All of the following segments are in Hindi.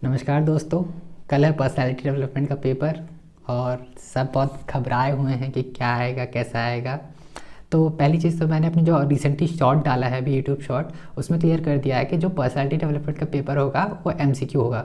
नमस्कार दोस्तों। कल है पर्सनालिटी डेवलपमेंट का पेपर और सब बहुत घबराए हुए हैं कि क्या आएगा कैसा आएगा। तो पहली चीज़ तो मैंने अपनी जो रिसेंटली शॉर्ट डाला है अभी यूट्यूब शॉर्ट, उसमें क्लियर कर दिया है कि जो पर्सनालिटी डेवलपमेंट का पेपर होगा वो एमसीक्यू होगा।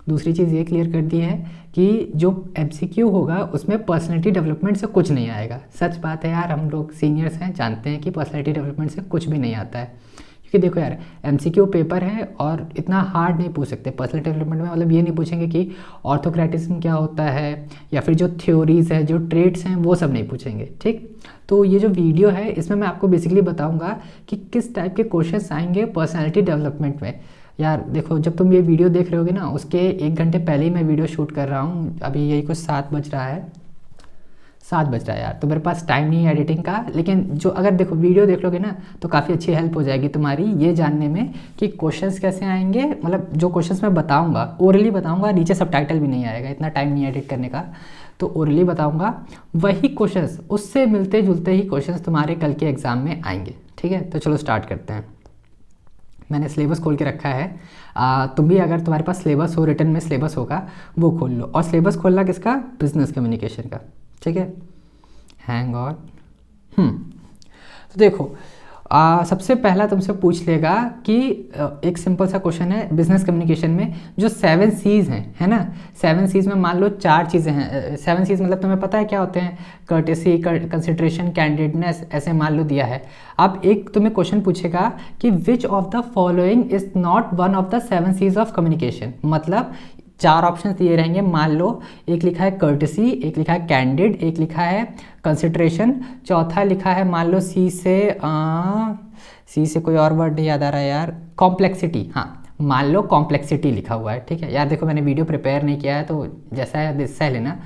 दूसरी चीज़ ये क्लियर कर दी है कि जो एमसीक्यू होगा उसमें पर्सनालिटी डेवलपमेंट से कुछ नहीं आएगा। सच बात है यार, हम लोग सीनियर्स हैं, जानते हैं कि पर्सनालिटी डेवलपमेंट से कुछ भी नहीं आता है। कि देखो यार, एमसीक्यू पेपर है और इतना हार्ड नहीं पूछ सकते पर्सनल डेवलपमेंट में। मतलब ये नहीं पूछेंगे कि ऑर्थोक्रेटिज्म क्या होता है या फिर जो थ्योरीज है, जो ट्रेड्स हैं, वो सब नहीं पूछेंगे। ठीक, तो ये जो वीडियो है इसमें मैं आपको बेसिकली बताऊंगा कि किस टाइप के क्वेश्चंस आएंगे पर्सनालिटी डेवलपमेंट में। यार देखो, जब तुम ये वीडियो देख रहे होगे ना, उसके 1 घंटे पहले ही मैं वीडियो शूट कर रहा हूँ। अभी यही कुछ 7 बज रहा है, 7 बज रहा है यार, तो मेरे पास टाइम नहीं है एडिटिंग का। लेकिन जो अगर देखो वीडियो देख लोगे ना तो काफ़ी अच्छी हेल्प हो जाएगी तुम्हारी ये जानने में कि क्वेश्चंस कैसे आएंगे। मतलब जो क्वेश्चंस मैं बताऊंगा ओरली बताऊंगा, नीचे सबटाइटल भी नहीं आएगा, इतना टाइम नहीं है एडिट करने का, तो ओरली बताऊंगा। वही क्वेश्चंस, उससे मिलते जुलते ही क्वेश्चंस तुम्हारे कल के एग्जाम में आएंगे। ठीक है, तो चलो स्टार्ट करते हैं। मैंने सिलेबस खोल के रखा है। तुम भी अगर तुम्हारे पास सिलेबस हो, रिटर्न में सिलेबस होगा वो खोल लो। और सिलेबस खोलना किसका? बिजनेस कम्युनिकेशन का। ठीक है, हैंग ऑन। तो देखो, सबसे पहला तुमसे पूछ लेगा कि एक सिंपल सा क्वेश्चन है बिजनेस कम्युनिकेशन में, जो 7 C's हैं, है ना। 7 C's में मान लो 4 चीज़ें हैं। 7 C's मतलब तुम्हें पता है क्या होते हैं? कर्टेसी, कंसिडरेशन, कैंडिडेटनेस, ऐसे मान लो दिया है। अब एक तुम्हें क्वेश्चन पूछेगा कि which of the following is not one of the 7 C's of communication. मतलब 4 ऑप्शन दिए रहेंगे। मान लो एक लिखा है कर्टेसी, एक लिखा है कैंडिड, एक लिखा है कंसिडरेशन, चौथा लिखा है मान लो सी से कोई और वर्ड नहीं याद आ रहा है यार, कॉम्प्लेक्सिटी। हाँ, मान लो कॉम्प्लेक्सिटी लिखा हुआ है। ठीक है यार, देखो मैंने वीडियो प्रिपेयर नहीं किया है तो जैसा है वैसा है लेना।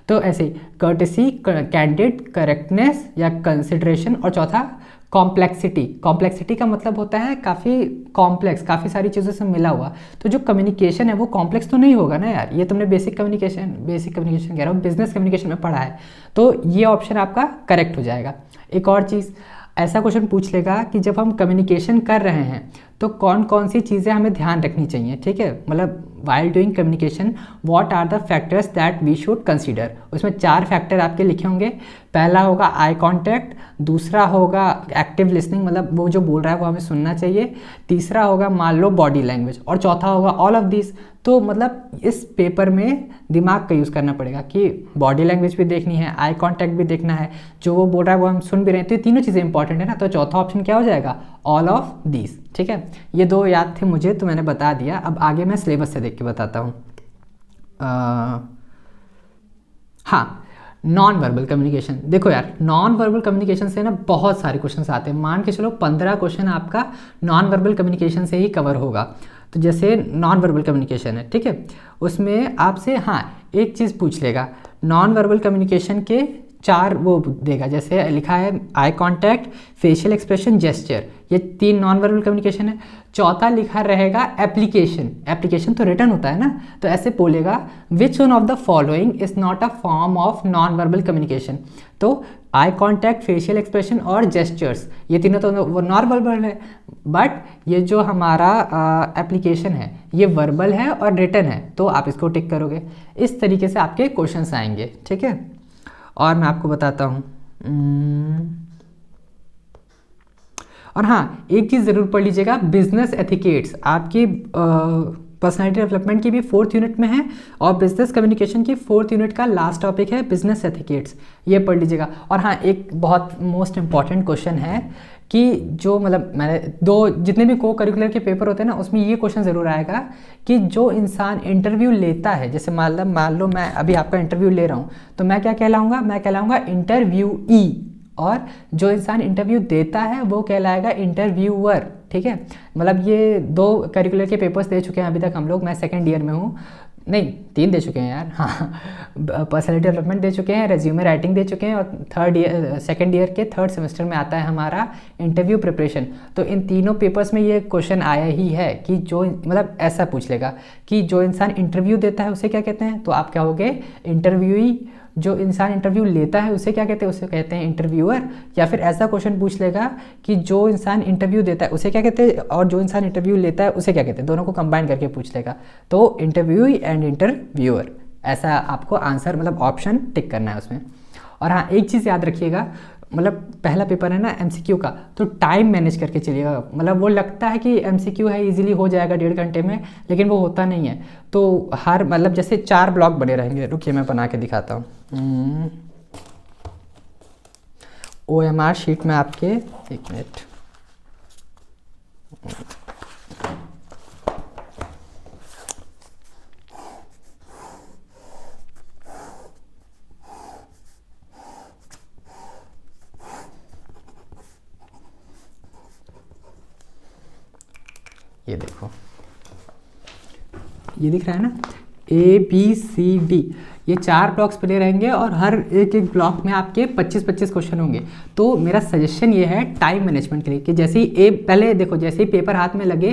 तो ऐसे ही कर्टेसी, कैंडिड, करेक्टनेस या कंसिडरेशन, और चौथा कॉम्प्लेक्सिटी। कॉम्प्लेक्सिटी का मतलब होता है काफ़ी कॉम्प्लेक्स, काफ़ी सारी चीज़ों से मिला हुआ। तो जो कम्युनिकेशन है वो कॉम्प्लेक्स तो नहीं होगा ना यार। ये तुमने बेसिक कम्युनिकेशन कह रहा हूँ, बिजनेस कम्युनिकेशन में पढ़ा है, तो ये ऑप्शन आपका करेक्ट हो जाएगा। एक और चीज़, ऐसा क्वेश्चन पूछ लेगा कि जब हम कम्युनिकेशन कर रहे हैं तो कौन कौन सी चीज़ें हमें ध्यान रखनी चाहिए। ठीक है, मतलब while doing communication what are the factors that we should consider. उसमें 4 फैक्टर आपके लिखे होंगे। पहला होगा आई कांटेक्ट, दूसरा होगा एक्टिव लिसनिंग, मतलब वो जो बोल रहा है वो हमें सुनना चाहिए, तीसरा होगा मान लो बॉडी लैंग्वेज, और चौथा होगा ऑल ऑफ दिस। तो मतलब इस पेपर में दिमाग का यूज़ करना पड़ेगा कि बॉडी लैंग्वेज भी देखनी है, आई कांटेक्ट भी देखना है, जो वो बोल रहा है वो हम सुन भी रहे हैं। तो ये तीनों चीज़ें इंपॉर्टेंट है ना। तो चौथा ऑप्शन क्या हो जाएगा? All of this. ठीक है, ये 2 याद थे मुझे तो मैंने बता दिया। अब आगे मैं सिलेबस से देख के बताता हूँ। हाँ, नॉन वर्बल कम्युनिकेशन। देखो यार, नॉन वर्बल कम्युनिकेशन से ना बहुत सारे क्वेश्चन आते हैं। मान के चलो 15 क्वेश्चन आपका नॉन वर्बल कम्युनिकेशन से ही कवर होगा। तो जैसे नॉन वर्बल कम्युनिकेशन है, ठीक है, उसमें आपसे हाँ एक चीज़ पूछ लेगा। नॉन वर्बल कम्युनिकेशन के 4 वो देगा, जैसे लिखा है eye contact, facial expression, gesture, ये 3 नॉन वर्बल कम्युनिकेशन है। चौथा लिखा रहेगा एप्लीकेशन। एप्लीकेशन तो रिटर्न होता है ना, तो ऐसे बोलेगा which one of the following is not a form of non verbal communication. तो आई कांटेक्ट, फेशियल एक्सप्रेशन और जेस्चर्स, ये तीनों तो वो नॉन वर्बल है, बट ये जो हमारा एप्लीकेशन है ये वर्बल है और रिटर्न है, तो आप इसको टिक करोगे। इस तरीके से आपके क्वेश्चंस आएंगे। ठीक है, और मैं आपको बताता हूँ। और हाँ, एक चीज़ ज़रूर पढ़ लीजिएगा, बिजनेस एथिकेट्स आपकी पर्सनालिटी डेवलपमेंट की भी 4th यूनिट में है, और बिजनेस कम्युनिकेशन की 4th यूनिट का लास्ट टॉपिक है बिजनेस एथिकेट्स, ये पढ़ लीजिएगा। और हाँ, एक बहुत मोस्ट इंपॉर्टेंट क्वेश्चन है कि जो मतलब मैंने जितने भी को करिकुलर के पेपर होते हैं ना, उसमें ये क्वेश्चन ज़रूर आएगा कि जो इंसान इंटरव्यू लेता है, जैसे मान लो मैं अभी आपका इंटरव्यू ले रहा हूँ, तो मैं क्या कहलाऊँगा? मैं कहलाऊँगा इंटरव्यूई, और जो इंसान इंटरव्यू देता है वो कहलाएगा इंटरव्यूअर। ठीक है, मतलब ये 2 करिकुलर के पेपर्स दे चुके हैं अभी तक हम लोग। मैं 2nd ईयर में हूँ, नहीं 3 दे चुके हैं यार। हाँ, पर्सनैलिटी डेवलपमेंट दे चुके हैं, रेज्यूमे राइटिंग दे चुके हैं, और 2nd ईयर के 3rd सेमेस्टर में आता है हमारा इंटरव्यू प्रिपरेशन। तो इन तीनों पेपर्स में ये क्वेश्चन आया ही है कि जो मतलब ऐसा पूछ लेगा कि जो इंसान इंटरव्यू देता है उसे क्या कहते हैं, तो आप क्या होगे? इंटरव्यूई। जो इंसान इंटरव्यू लेता है उसे क्या कहते हैं, उसे कहते हैं इंटरव्यूअर। या फिर ऐसा क्वेश्चन पूछ लेगा कि जो इंसान इंटरव्यू देता है उसे क्या कहते हैं, और जो इंसान इंटरव्यू लेता है उसे क्या कहते हैं, दोनों को कंबाइन करके पूछ लेगा। तो इंटरव्यू एंड इंटरव्यूअर, ऐसा आपको आंसर मतलब ऑप्शन टिक करना है उसमें। और हाँ, एक चीज़ याद रखिएगा, मतलब पहला पेपर है ना एमसीक्यू का, तो टाइम मैनेज करके चलिएगा। मतलब वो लगता है कि एमसीक्यू है इजीली हो जाएगा 1.5 घंटे में, लेकिन वो होता नहीं है। तो हर मतलब जैसे 4 ब्लॉक बने रहेंगे, रुकिए मैं बना के दिखाता हूँ। OMR शीट में आपके, एक मिनट, ये देखो, ये दिख रहा है ना, ABCD, ये 4 ब्लॉक्स बने रहेंगे और हर एक एक ब्लॉक में आपके 25-25 क्वेश्चन होंगे। तो मेरा सजेशन ये है टाइम मैनेजमेंट के लिए कि जैसे ही पहले देखो, जैसे ही पेपर हाथ में लगे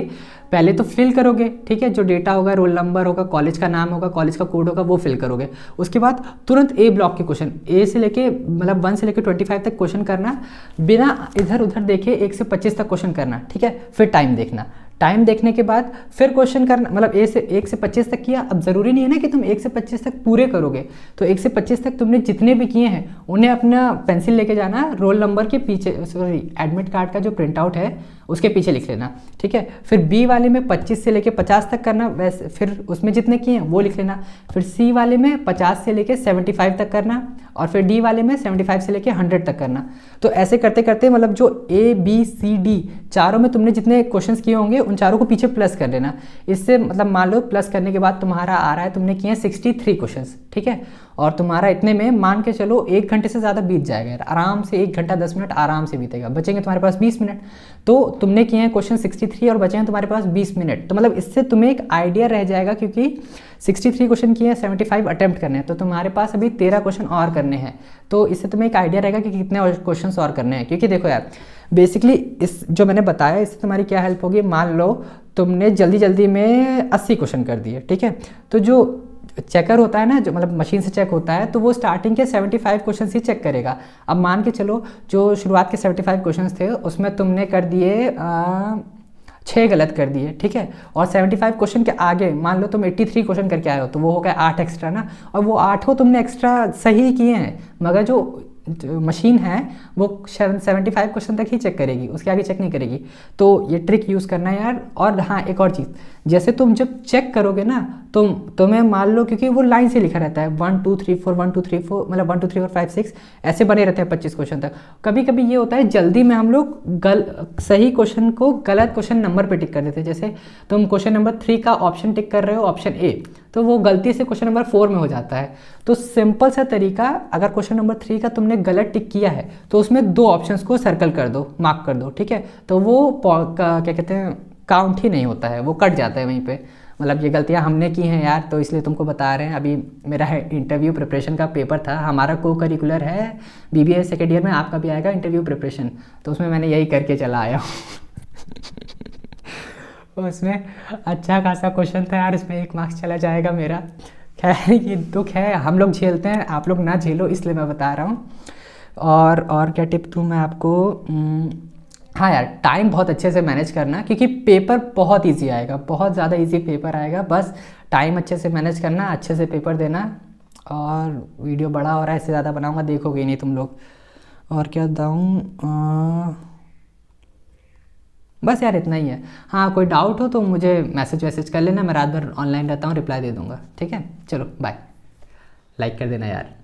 पहले तो फिल करोगे, ठीक है, जो डेटा होगा, रोल नंबर होगा, कॉलेज का नाम होगा, कॉलेज का कोड होगा, वो फिल करोगे। उसके बाद तुरंत A ब्लॉक के क्वेश्चन, A से लेके मतलब 1 से लेके 25 तक क्वेश्चन करना, बिना इधर उधर देखे 1 से 25 तक क्वेश्चन करना, ठीक है। फिर टाइम देखना, टाइम देखने के बाद फिर क्वेश्चन करना, मतलब 1 से 25 तक किया। अब ज़रूरी नहीं है ना कि तुम 1 से 25 तक पूरे करोगे, तो 1 से 25 तक तुमने जितने भी किए हैं उन्हें अपना पेंसिल लेके जाना, रोल नंबर के पीछे, सॉरी एडमिट कार्ड का जो प्रिंट आउट है उसके पीछे लिख लेना, ठीक है। फिर B वाले में 25 से लेके 50 तक करना, वैसे फिर उसमें जितने किए हैं वो लिख लेना। फिर C वाले में 50 से लेके 75 तक करना, और फिर D वाले में 75 से लेके 100 तक करना। तो ऐसे करते करते मतलब जो ABCD चारों में तुमने जितने क्वेश्चंस किए होंगे उन चारों को पीछे प्लस कर लेना। इससे मतलब मान लो प्लस करने के बाद तुम्हारा आ रहा है, तुमने किए 63 क्वेश्चंस, ठीक है। और तुम्हारा इतने में मान के चलो 1 घंटे से ज़्यादा बीत जाएगा यार, आराम से 1 घंटा 10 मिनट आराम से बीतेगा, बचेंगे तुम्हारे पास 20 मिनट। तो तुमने किए हैं क्वेश्चन 63 और बचे हैं तुम्हारे पास 20 मिनट, तो मतलब इससे तुम्हें एक आइडिया रह जाएगा, क्योंकि 63 क्वेश्चन किए हैं, 75 अटेम्प्ट करने हैं, तो तुम्हारे पास अभी 13 क्वेश्चन और करने हैं। तो इससे तुम्हें एक आइडिया रहेगा कि कितने क्वेश्चन और करने हैं। क्योंकि देखो यार, बेसिकली इस जो मैंने बताया इससे तुम्हारी क्या हेल्प होगी, मान लो तुमने जल्दी जल्दी में 80 क्वेश्चन कर दिए, ठीक है। तो जो चेकर होता है ना, जो मतलब मशीन से चेक होता है, तो वो स्टार्टिंग के 75 क्वेश्चन ही चेक करेगा। अब मान के चलो जो शुरुआत के 75 क्वेश्चन थे उसमें तुमने कर दिए 6 गलत कर दिए, ठीक है। और 75 क्वेश्चन के आगे मान लो तुम 83 क्वेश्चन करके आए हो, तो वो हो गया 8 एक्स्ट्रा ना, और वो 8 तुमने एक्स्ट्रा सही किए हैं, मगर जो मशीन है वो 75 क्वेश्चन तक ही चेक करेगी, उसके आगे चेक नहीं करेगी। तो ये ट्रिक यूज़ करना है यार। और हाँ, एक और चीज़, जैसे तुम जब चेक करोगे ना, तुम्हें मान लो, क्योंकि वो लाइन से लिखा रहता है 1 2 3 4 1 2 3 4, मतलब 1 2 3 4 5 6 ऐसे बने रहते हैं 25 क्वेश्चन तक। कभी कभी ये होता है जल्दी में हम लोग सही क्वेश्चन को गलत क्वेश्चन नंबर पे टिक कर देते हैं। जैसे तुम क्वेश्चन नंबर 3 का ऑप्शन टिक कर रहे हो, ऑप्शन A, तो वो गलती से क्वेश्चन नंबर 4 में हो जाता है। तो सिंपल सा तरीका, अगर क्वेश्चन नंबर 3 का तुमने गलत टिक किया है तो उसमें 2 ऑप्शंस को सर्कल कर दो, मार्क कर दो, ठीक है। तो वो क्या कहते हैं, काउंट ही नहीं होता है, वो कट जाता है वहीं पे। मतलब ये गलतियाँ हमने की हैं यार, तो इसलिए तुमको बता रहे हैं। अभी मेरा इंटरव्यू प्रिपरेशन का पेपर था, हमारा को करिकुलर है BBA सेकेंड ईयर में, आपका भी आएगा इंटरव्यू प्रिपरेशन, तो उसमें मैंने यही करके चला आया हूँ। उसमें अच्छा खासा क्वेश्चन था यार, इसमें 1 मार्क्स चला जाएगा मेरा। खैर ये दुख है, हम लोग झेलते हैं, आप लोग ना झेलो, इसलिए मैं बता रहा हूँ। और क्या टिप दूँ मैं आपको, हाँ यार, टाइम बहुत अच्छे से मैनेज करना, क्योंकि पेपर बहुत इजी आएगा, बहुत ज़्यादा इजी पेपर आएगा। बस टाइम अच्छे से मैनेज करना, अच्छे से पेपर देना। और वीडियो बड़ा हो रहा है, इससे ज़्यादा बनाऊंगा देखोगे नहीं तुम लोग। और क्या बताऊँ, बस यार इतना ही है। हाँ, कोई डाउट हो तो मुझे मैसेज कर लेना, मैं रात भर ऑनलाइन रहता हूँ, रिप्लाई दे दूँगा, ठीक है। चलो बाय, लाइक कर देना यार।